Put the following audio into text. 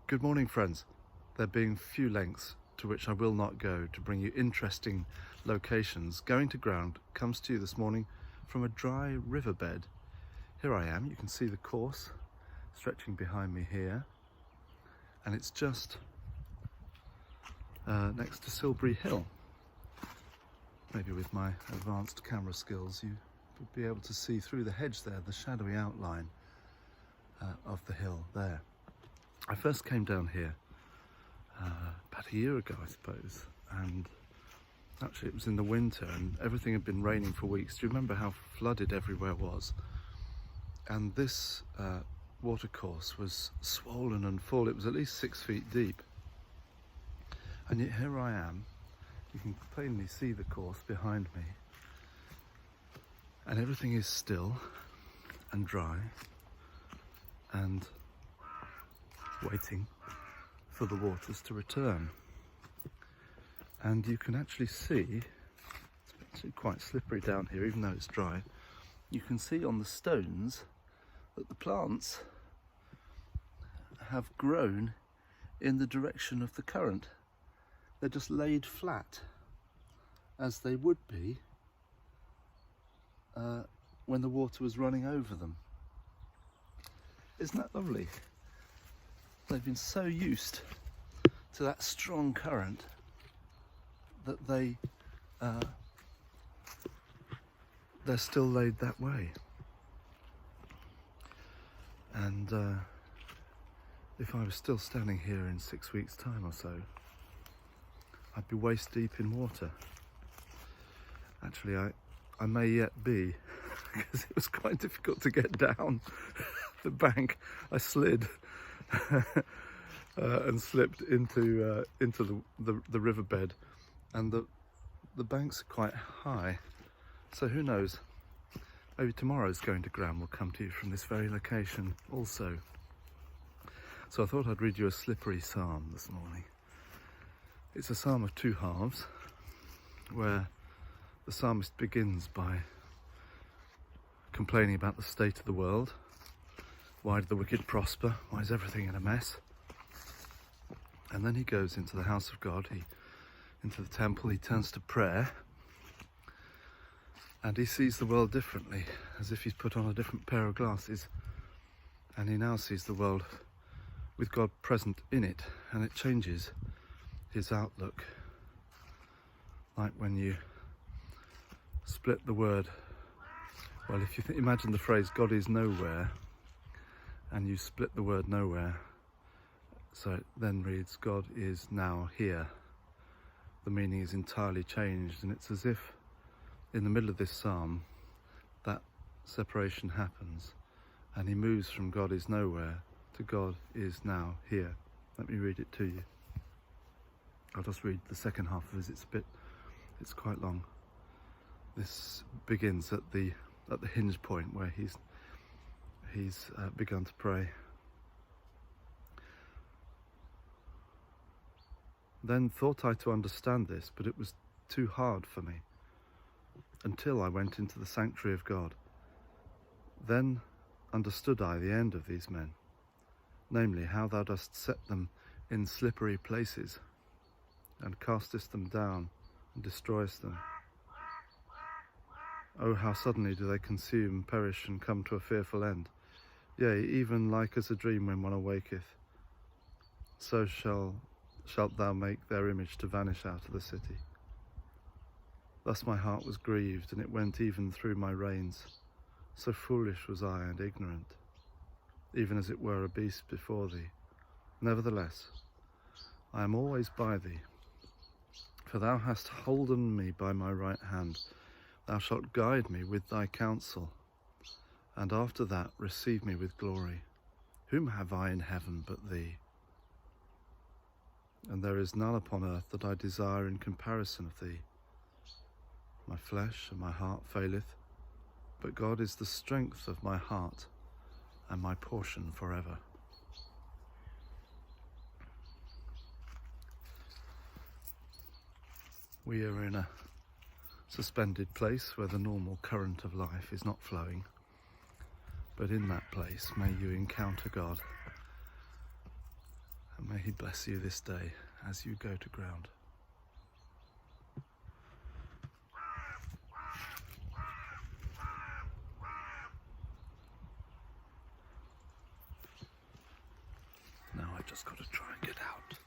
Good morning, friends. There being few lengths to which I will not go to bring you interesting locations, going to ground comes to you this morning from a dry riverbed. Here I am, you can see the course stretching behind me here, and it's just next to Silbury Hill. Maybe with my advanced camera skills you would be able to see through the hedge there the shadowy outline of the hill there. I first came down here about a year ago, I suppose, and actually it was in the winter and everything had been raining for weeks. Do you remember how flooded everywhere was? And this watercourse was swollen and full. It was at least 6 feet deep. And yet here I am. You can plainly see the course behind me. And everything is still and dry and waiting for the waters to return. And you can actually see, it's actually quite slippery down here even though it's dry, you can see on the stones that the plants have grown in the direction of the current. They're just laid flat as they would be when the water was running over them. Isn't that lovely? They've been so used to that strong current that they're still laid that way. And if I was still standing here in 6 weeks' time or so, I'd be waist deep in water. Actually, I may yet be, because it was quite difficult to get down the bank. I slid and slipped into the riverbed, and the banks are quite high. So who knows? Maybe tomorrow's Going to Ground will come to you from this very location also. So I thought I'd read you a slippery psalm this morning. It's a psalm of two halves, where the psalmist begins by complaining about the state of the world. Why do the wicked prosper? Why is everything in a mess? And then he goes into the house of God, into the temple, he turns to prayer, and he sees the world differently, as if he's put on a different pair of glasses, and he now sees the world with God present in it, and it changes his outlook. Like when you split the word, well, if you imagine the phrase God is nowhere, and you split the word nowhere, so it then reads God is now here. The meaning is entirely changed, and it's as if in the middle of this psalm that separation happens and he moves from God is nowhere to God is now here. Let me read it to you. I'll just read the second half of it. It's quite long. This begins at the hinge point where he's begun to pray. Then thought I to understand this, but it was too hard for me, until I went into the sanctuary of God. Then understood I the end of these men, namely how thou dost set them in slippery places, and castest them down, and destroyest them. Oh, how suddenly do they consume, perish, and come to a fearful end. Yea, even like as a dream when one awaketh, so shalt thou make their image to vanish out of the city. Thus my heart was grieved, and it went even through my reins. So foolish was I and ignorant, even as it were a beast before thee. Nevertheless, I am always by thee, for thou hast holden me by my right hand. Thou shalt guide me with thy counsel, and after that receive me with glory. Whom have I in heaven but thee? And there is none upon earth that I desire in comparison of thee. My flesh and my heart faileth, but God is the strength of my heart and my portion forever. We are in a suspended place where the normal current of life is not flowing, but in that place may you encounter God, and May he bless you this day as you go to ground. Now I've just got to try and get out.